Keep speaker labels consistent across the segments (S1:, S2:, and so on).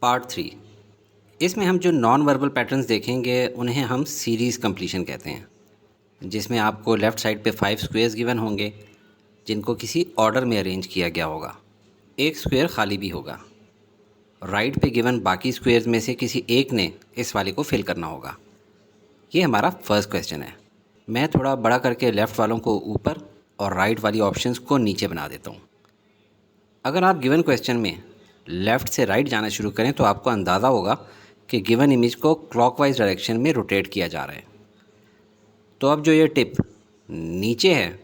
S1: Part 3। इसमें हम जो नॉन वर्बल पैटर्न्स देखेंगे उन्हें हम सीरीज़ कंप्लीशन कहते हैं, जिसमें आपको लेफ़्ट साइड पे 5 स्क्वेयर्स गिवन होंगे जिनको किसी ऑर्डर में अरेंज किया गया होगा। एक स्क्वेयर खाली भी होगा। राइट पे गिवन बाकी स्क्वेयर्स में से किसी एक ने इस वाले को फिल करना होगा। ये हमारा फर्स्ट क्वेश्चन है। मैं थोड़ा बड़ा करके लेफ़्ट वालों को ऊपर और राइट वाली ऑप्शंस को नीचे बना देता हूँ। अगर आप गिवन क्वेश्चन में लेफ़्ट से राइट जाना शुरू करें तो आपको अंदाज़ा होगा कि गिवन इमेज को क्लॉकवाइज डायरेक्शन में रोटेट किया जा रहा है। तो अब जो ये टिप नीचे है,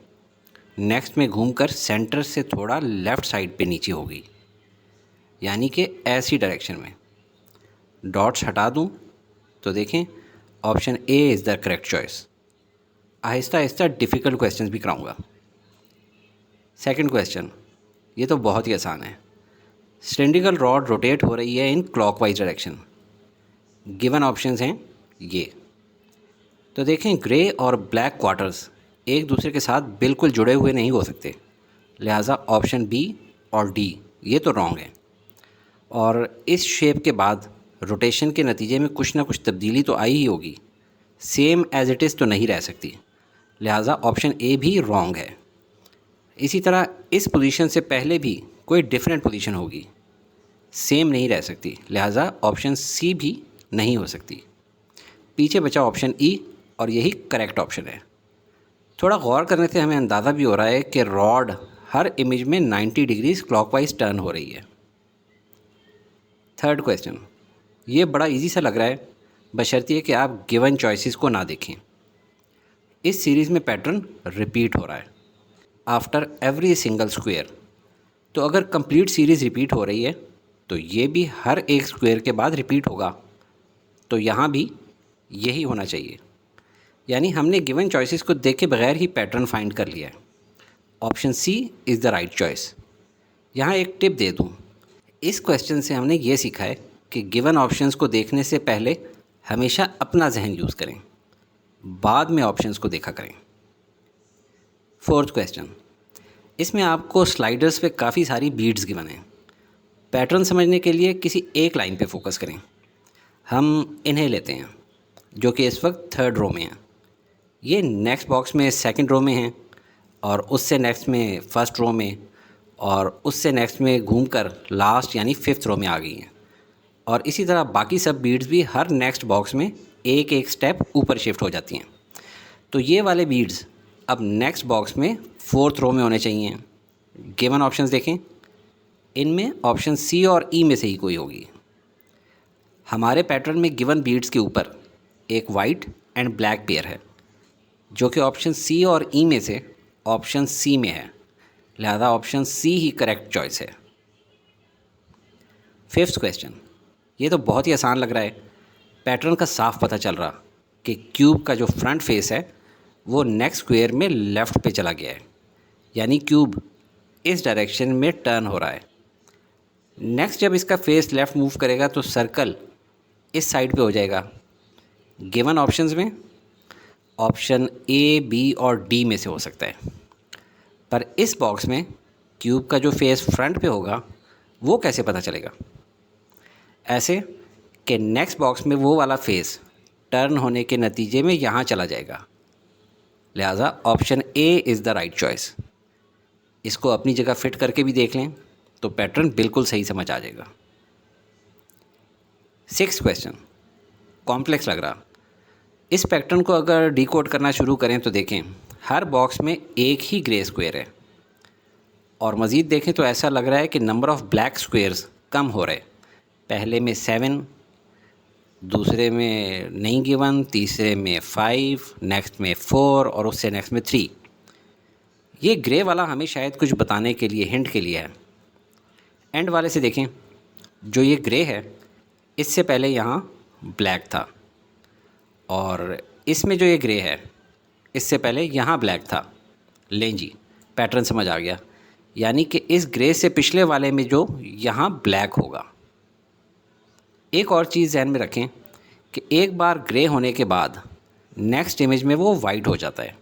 S1: नेक्स्ट में घूमकर सेंटर से थोड़ा लेफ़्ट साइड पे नीचे होगी, यानी कि ऐसी डायरेक्शन में। डॉट्स हटा दूं तो देखें option A is the correct choice. Aahista Aahista difficult questions भी कराऊंगा। सेकंड क्वेश्चन, ये तो बहुत ही आसान है। सिलेंड्रिकल रॉड रोटेट हो रही है in clockwise direction. Given options हैं ये। तो देखें ग्रे और ब्लैक क्वार्टर्स एक दूसरे के साथ बिल्कुल जुड़े हुए नहीं हो सकते, लिहाजा ऑप्शन बी और डी ये तो रॉन्ग है। और इस शेप के बाद रोटेशन के नतीजे में कुछ ना कुछ तब्दीली तो आई ही होगी, सेम एज इट इज़ तो नहीं रह सकती, लिहाजा ऑप्शन ए भी रॉन्ग है। इसी तरह इस पोजीशन से पहले भी कोई डिफरेंट पोजीशन होगी, सेम नहीं रह सकती, लिहाजा ऑप्शन सी भी नहीं हो सकती। पीछे बचा ऑप्शन ई और यही करेक्ट ऑप्शन है। थोड़ा गौर करने से हमें अंदाज़ा भी हो रहा है कि रॉड हर इमेज में 90 डिग्रीज क्लॉकवाइज टर्न हो रही है। थर्ड क्वेश्चन, ये बड़ा इजी सा लग रहा है, बशर्ते कि आप गिवन चॉइसेस को ना देखें। इस सीरीज़ में पैटर्न रिपीट हो रहा है आफ्टर एवरी सिंगल स्क्वेयर। तो अगर कंप्लीट सीरीज़ रिपीट हो रही है तो ये भी हर एक स्क्वेयर के बाद रिपीट होगा, तो यहाँ भी यही होना चाहिए। यानी हमने गिवन चॉइसेस को देखे बगैर ही पैटर्न फाइंड कर लिया है। Option C is the right choice. यहाँ एक टिप दे दूँ, इस क्वेश्चन से हमने ये सीखा है कि गिवन ऑप्शंस को देखने से पहले हमेशा अपना जहन यूज़ करें, बाद में ऑप्शंस को देखा करें। फोर्थ क्वेश्चन, इसमें आपको स्लाइडर्स पे काफ़ी सारी बीड्स गिवन हैं। पैटर्न समझने के लिए किसी एक लाइन पे फोकस करें। हम इन्हें लेते हैं जो कि इस वक्त थर्ड रो में हैं। ये नेक्स्ट बॉक्स में सेकंड रो में हैं और उससे नेक्स्ट में फर्स्ट रो में और उससे नेक्स्ट में घूमकर लास्ट यानी फिफ्थ रो में आ गई हैं। और इसी तरह बाकी सब बीड्स भी हर नेक्स्ट बॉक्स में एक एक स्टेप ऊपर शिफ्ट हो जाती हैं। तो ये वाले बीड्स अब नेक्स्ट बॉक्स में फोर्थ रो में होने चाहिए। गिवन ऑप्शंस देखें, इनमें ऑप्शन सी और ई में से ही कोई होगी। हमारे पैटर्न में गिवन बीड्स के ऊपर एक वाइट एंड ब्लैक पेयर है जो कि ऑप्शन सी और ई में से ऑप्शन सी में है, लिहाजा ऑप्शन सी ही करेक्ट चॉइस है। फिफ्थ क्वेश्चन, ये तो बहुत ही आसान लग रहा है। पैटर्न का साफ पता चल रहा कि क्यूब का जो फ्रंट फेस है वो नेक्स्ट स्क्वेयर में लेफ़्ट पे चला गया है, यानी क्यूब इस डायरेक्शन में टर्न हो रहा है। नेक्स्ट जब इसका फेस लेफ़्ट मूव करेगा तो सर्कल इस साइड पे हो जाएगा। गिवन ऑप्शंस में ऑप्शन ए, बी और डी में से हो सकता है, पर इस बॉक्स में क्यूब का जो फेस फ्रंट पे होगा वो कैसे पता चलेगा? ऐसे कि नेक्स्ट बॉक्स में वो वाला फेस टर्न होने के नतीजे में यहाँ चला जाएगा, लिहाजा option A is the right choice. इसको अपनी जगह फिट करके भी देख लें तो पैटर्न बिल्कुल सही समझ आ जाएगा। सिक्स्थ क्वेश्चन, कॉम्प्लेक्स लग रहा। इस पैटर्न को अगर डिकोड करना शुरू करें तो देखें हर बॉक्स में एक ही ग्रे स्क्वायर है और मज़ीद देखें तो ऐसा लग रहा है कि नंबर ऑफ़ ब्लैक स्क्वायर्स कम हो रहे। पहले में 7, दूसरे में नहीं गिवन, तीसरे में 5, नेक्स्ट में 4 और उससे नेक्स्ट में 3। ये ग्रे वाला हमें शायद कुछ बताने के लिए, हिंट के लिए है। एंड वाले से देखें, जो ये ग्रे है इससे पहले यहाँ ब्लैक था और इसमें जो ये ग्रे है इससे पहले यहाँ ब्लैक था। लें जी, पैटर्न समझ आ गया, यानी कि इस ग्रे से पिछले वाले में जो यहाँ ब्लैक होगा। एक और चीज़ ध्यान में रखें कि एक बार ग्रे होने के बाद नेक्स्ट इमेज में वो वाइट हो जाता है,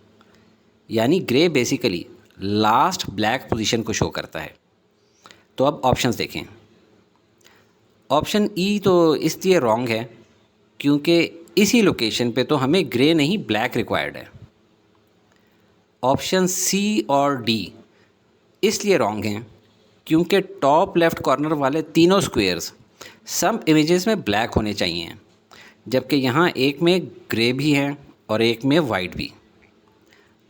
S1: यानी grey basically last black position को शो करता है। तो अब ऑप्शंस देखें। ऑप्शन ई तो इसलिए रॉन्ग है क्योंकि इसी लोकेशन पे तो हमें ग्रे नहीं ब्लैक रिक्वायर्ड है। ऑप्शन सी और डी इसलिए रॉन्ग हैं क्योंकि टॉप लेफ़्ट कॉर्नर वाले तीनों स्क्वेयर्स सब इमेजेस में ब्लैक होने चाहिए, जबकि यहाँ एक में ग्रे भी है और एक में वाइट भी।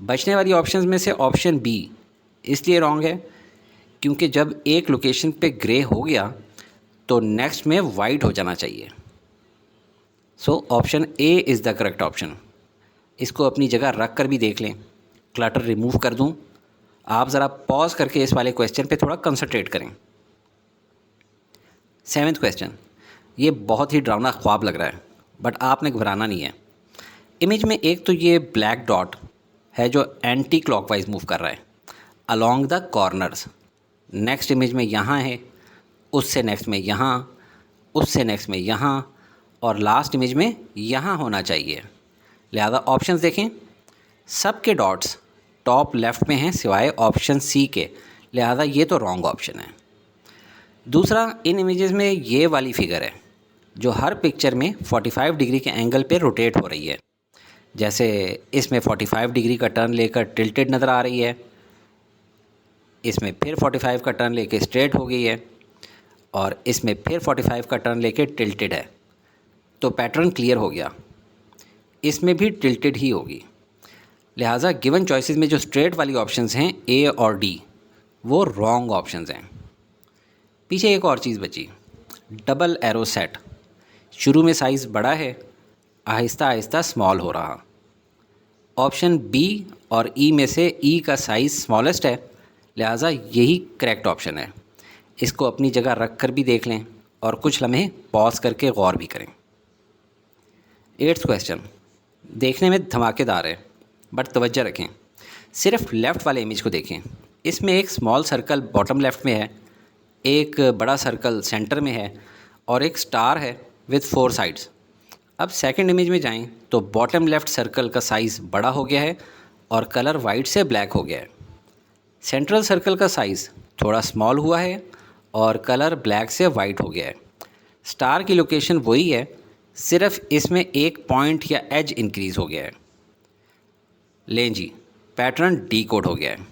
S1: बचने वाली ऑप्शंस में से ऑप्शन बी इसलिए रॉन्ग है क्योंकि जब एक लोकेशन पे ग्रे हो गया तो नेक्स्ट में वाइट हो जाना चाहिए। So option A is the correct option. इसको अपनी जगह रख कर भी देख लें, क्लटर रिमूव कर दूं। आप ज़रा पॉज करके इस वाले क्वेश्चन पे थोड़ा कंसंट्रेट करें। 7वां क्वेश्चन, ये बहुत ही डरावना ख्वाब लग रहा है, बट आपने घबराना नहीं है। इमेज में एक तो ये ब्लैक डॉट है जो एंटी क्लॉकवाइज मूव कर रहा है along the corners. Next image में यहाँ है, उससे नेक्स्ट में यहाँ, उससे नेक्स्ट में यहाँ, और लास्ट इमेज में यहाँ होना चाहिए। लिहाजा ऑप्शंस देखें, सबके डॉट्स टॉप लेफ़्ट में हैं सिवाय ऑप्शन सी के, लिहाजा ये तो रॉन्ग ऑप्शन है। दूसरा, इन इमेजेस में ये वाली फिगर है जो हर पिक्चर में 45 डिग्री के एंगल पे रोटेट हो रही है। जैसे इसमें 45 डिग्री का टर्न लेकर टिल्टेड नज़र आ रही है, इसमें फिर 45 का टर्न लेके स्ट्रेट हो गई है, और इसमें फिर 45 का टर्न लेके टिल्टेड है। तो पैटर्न क्लियर हो गया, इसमें भी टिल्टेड ही होगी। लिहाजा गिवन चॉइसेस में जो स्ट्रेट वाली ऑप्शंस हैं ए और डी वो रॉन्ग ऑप्शंस हैं। पीछे एक और चीज़ बची, डबल एरो सेट। शुरू में साइज़ बड़ा है, आहिस्ता आहिस्ता स्मॉल हो रहा। ऑप्शन बी और ई में से ई का साइज़ स्मॉलेस्ट है, लिहाजा यही करेक्ट ऑप्शन है। इसको अपनी जगह रख कर भी देख लें और कुछ लम्हे पॉज करके गौर भी करें। 8वां क्वेश्चन देखने में धमाकेदार है, बट तवज्जो रखें। सिर्फ लेफ़्ट वाले इमेज को देखें। इसमें एक स्मॉल सर्कल बॉटम लेफ़्ट में है, एक बड़ा सर्कल सेंटर में है और एक स्टार है विद 4 साइड्स। अब सेकंड इमेज में जाएं तो बॉटम लेफ़्ट सर्कल का साइज़ बड़ा हो गया है और कलर वाइट से ब्लैक हो गया है। सेंट्रल सर्कल का साइज़ थोड़ा स्मॉल हुआ है और कलर ब्लैक से वाइट हो गया है। स्टार की लोकेशन वही है, सिर्फ इसमें एक पॉइंट या एज इंक्रीज़ हो गया है। लें जी, पैटर्न डीकोड हो गया है।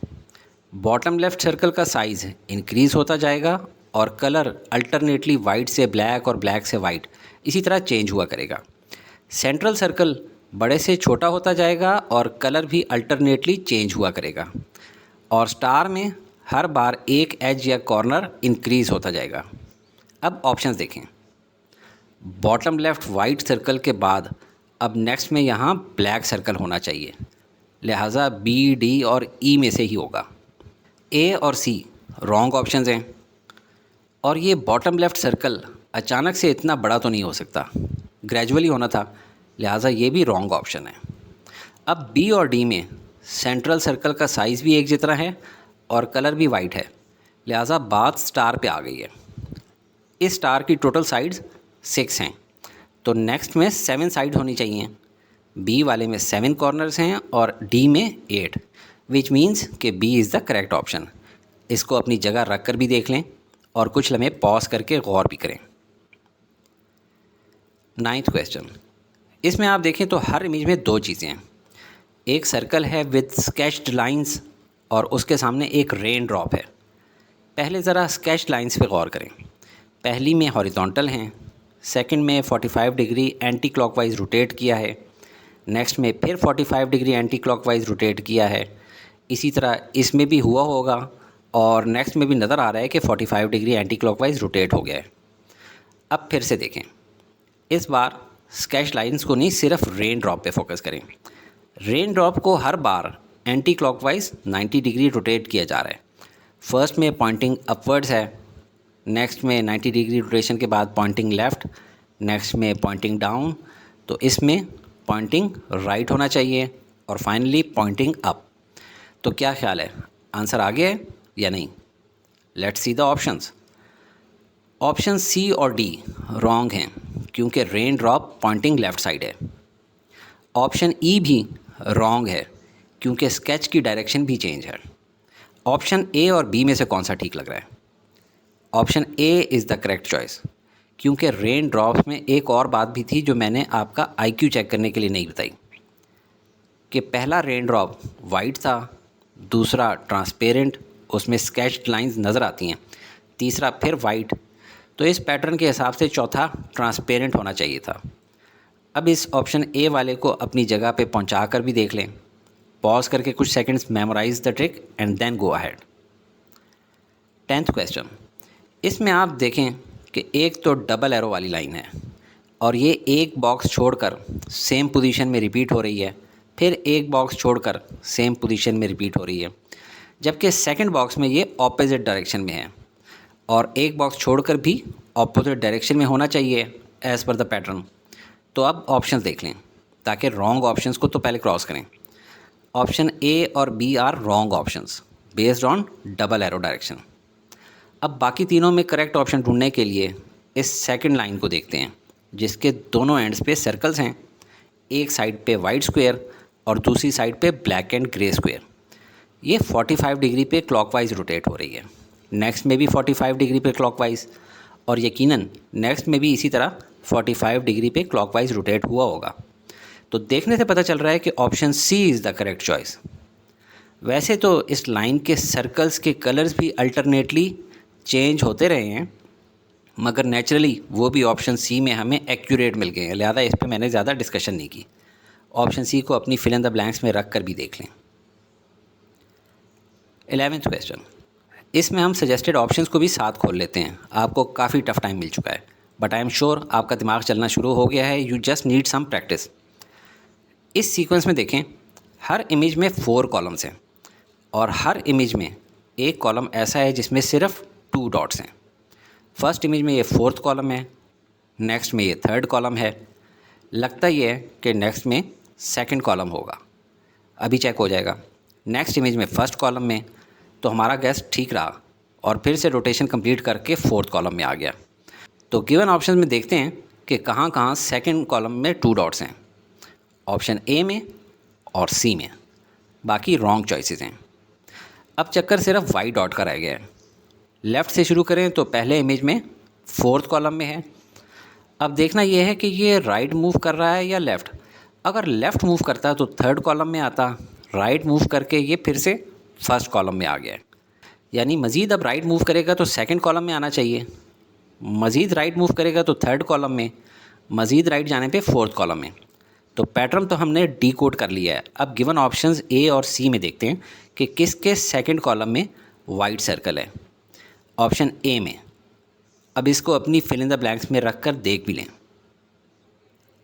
S1: बॉटम लेफ़्ट सर्कल का साइज़ इंक्रीज़ होता जाएगा और कलर अल्टरनेटली वाइट से ब्लैक और ब्लैक से वाइट इसी तरह चेंज हुआ करेगा। सेंट्रल सर्कल बड़े से छोटा होता जाएगा और कलर भी अल्टरनेटली चेंज हुआ करेगा, और स्टार में हर बार एक एज या कॉर्नर इंक्रीज़ होता जाएगा। अब ऑप्शंस देखें। बॉटम लेफ़्ट वाइट सर्कल के बाद अब नेक्स्ट में यहाँ ब्लैक सर्कल होना चाहिए, लिहाजा बी, डी और ई में से ही होगा। ए और सी रॉन्ग ऑप्शंस हैं, और ये बॉटम लेफ़्ट सर्कल अचानक से इतना बड़ा तो नहीं हो सकता, ग्रेजुअली होना था, लिहाजा ये भी रॉन्ग ऑप्शन है। अब बी और डी में सेंट्रल सर्कल का साइज़ भी एक जितना है और कलर भी वाइट है, लिहाजा बात स्टार पे आ गई है। इस स्टार की टोटल साइड्स 6 हैं, तो नेक्स्ट में 7 साइड होनी चाहिए। बी वाले में 7 कॉर्नर्स हैं और डी में 8, विच मीन्स कि B is the correct option. इसको अपनी जगह रख कर भी देख लें और कुछ लम्हे पॉज करके गौर भी करें। 9वां क्वेश्चन, इसमें आप देखें तो हर इमेज में 2 चीज़ें हैं। एक सर्कल है विद स्केच्ड लाइंस और उसके सामने एक रेन ड्रॉप है। पहले ज़रा स्केच्ड लाइंस पे गौर करें। पहली में हॉरिजॉन्टल हैं, सेकंड में 45 डिग्री एंटी क्लॉकवाइज रोटेट किया है, नेक्स्ट में फिर 45 डिग्री एंटी क्लॉकवाइज रोटेट किया है। इसी तरह इसमें भी हुआ होगा और नेक्स्ट में भी नज़र आ रहा है कि 45 डिग्री एंटी क्लॉकवाइज रोटेट हो गया है। अब फिर से देखें, इस बार स्केच लाइंस को नहीं, सिर्फ रेन ड्रॉप पे फोकस करें। रेन ड्रॉप को हर बार एंटी क्लॉकवाइज 90 डिग्री रोटेट किया जा रहा है। फर्स्ट में पॉइंटिंग अपवर्ड्स है, नेक्स्ट में 90 डिग्री रोटेशन के बाद पॉइंटिंग लेफ़्ट, नेक्स्ट में पॉइंटिंग डाउन, तो इसमें पॉइंटिंग राइट होना चाहिए और फाइनली पॉइंटिंग अप। तो क्या ख्याल है, आंसर आ गया है या नहीं? Let's see the options. Option C और डी रॉन्ग हैं क्योंकि rain drop pointing left side है। ऑप्शन ई भी रॉन्ग है क्योंकि स्केच की डायरेक्शन भी चेंज है। ऑप्शन ए और बी में से कौन सा ठीक लग रहा है? Option A is the correct choice क्योंकि रेन ड्रॉप्स में एक और बात भी थी जो मैंने आपका आईक्यू चेक करने के लिए नहीं बताई, कि पहला रेन ड्रॉप वाइट था, दूसरा ट्रांसपेरेंट, उसमें स्केच्ड लाइंस नज़र आती हैं, तीसरा फिर वाइट। तो इस पैटर्न के हिसाब से चौथा ट्रांसपेरेंट होना चाहिए था। अब इस ऑप्शन ए वाले को अपनी जगह पे पहुंचा कर भी देख लें। पॉज करके कुछ seconds memorise the trick and then go ahead. 10th question, इसमें आप देखें कि एक तो डबल एरो वाली लाइन है और ये एक बॉक्स छोड़कर सेम पोजीशन में रिपीट हो रही है, फिर एक बॉक्स छोड़कर सेम पोजीशन में रिपीट हो रही है, जबकि सेकंड बॉक्स में ये ऑपोजिट डायरेक्शन में है और एक बॉक्स छोड़कर भी ऑपोजिट डायरेक्शन में होना चाहिए एज़ पर द पैटर्न। तो अब ऑप्शंस देख लें ताकि रॉन्ग ऑप्शंस को तो पहले क्रॉस करें। ऑप्शन ए और B are wrong options based on double arrow direction. अब बाकी तीनों में करेक्ट ऑप्शन ढूंढने के लिए इस सेकंड लाइन को देखते हैं जिसके दोनों एंड्स पे सर्कल्स हैं, एक साइड पे वाइट स्क्वायर और दूसरी साइड पे ब्लैक एंड ग्रे स्क्वायर। ये 45 डिग्री पे क्लॉकवाइज रोटेट हो रही है, नेक्स्ट में भी 45 डिग्री पे क्लॉकवाइज, और यकीनन नेक्स्ट में भी इसी तरह 45 डिग्री पे क्लॉकवाइज रोटेट हुआ होगा। तो देखने से पता चल रहा है कि option C is the correct choice. वैसे तो इस लाइन के सर्कल्स के कलर्स भी अल्टरनेटली चेंज होते रहे हैं, मगर नेचुरली वो भी ऑप्शन सी में हमें एक्यूरेट मिल गए हैं, लिहाजा इस पर मैंने ज़्यादा डिस्कशन नहीं की। ऑप्शन सी को अपनी फिल इन द ब्लैंक्स में रख कर भी देख लें। 11th क्वेश्चन, इसमें हम सजेस्टेड ऑप्शंस को भी साथ खोल लेते हैं। आपको काफ़ी टफ टाइम मिल चुका है, बट आई एम श्योर आपका दिमाग चलना शुरू हो गया है। You just need some practice. इस सीक्वेंस में देखें, हर इमेज में 4 कॉलम्स हैं और हर इमेज में एक कॉलम ऐसा है जिसमें सिर्फ 2 डॉट्स हैं। फर्स्ट इमेज में ये 4th कॉलम है, नेक्स्ट में ये 3rd कॉलम है, लगता ये है कि नेक्स्ट में 2nd कॉलम होगा, अभी चेक हो जाएगा। नेक्स्ट इमेज में 1st कॉलम में, तो हमारा गैस ठीक रहा और फिर से रोटेशन कंप्लीट करके 4th कॉलम में आ गया। तो गिवन ऑप्शन में देखते हैं कि कहाँ कहाँ 2nd कॉलम में 2 डॉट्स हैं, ऑप्शन ए में और सी में, बाकी रॉन्ग चॉइसेस हैं। अब चक्कर सिर्फ वाई डॉट का रह गया है। लेफ़्ट से शुरू करें तो पहले इमेज में 4th कॉलम में है। अब देखना यह है कि ये राइट मूव कर रहा है या लेफ़्ट। अगर लेफ़्ट मूव करता तो 3rd कॉलम में आता, राइट मूव करके ये फिर से 1st कॉलम में आ गया, यानी मज़ीद अब राइट मूव करेगा तो 2nd कॉलम में आना चाहिए, मज़ीद राइट मूव करेगा तो 3rd कॉलम में, मज़ीद राइट जाने पे 4th कॉलम में। तो पैटर्न तो हमने डीकोड कर लिया है। अब गिवन ऑप्शंस ए और सी में देखते हैं कि किसके 2nd कॉलम में वाइट सर्कल है। ऑप्शन ए में। अब इसको अपनी फिल इन द ब्लैंक्स में रख कर देख भी लें।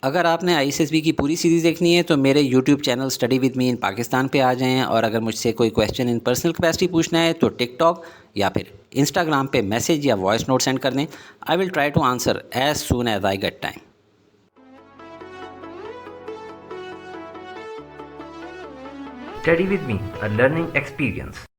S1: अगर आपने ISSB की पूरी सीरीज़ देखनी है तो मेरे YouTube channel study with me in Pakistan पे आ जाएं, और अगर मुझसे कोई क्वेश्चन इन पर्सनल कैपेसिटी पूछना है तो टिकटॉक या फिर इंस्टाग्राम पे मैसेज या वॉइस नोट सेंड कर दें। I will try to answer as soon as I get time.
S2: Study with me, a learning experience.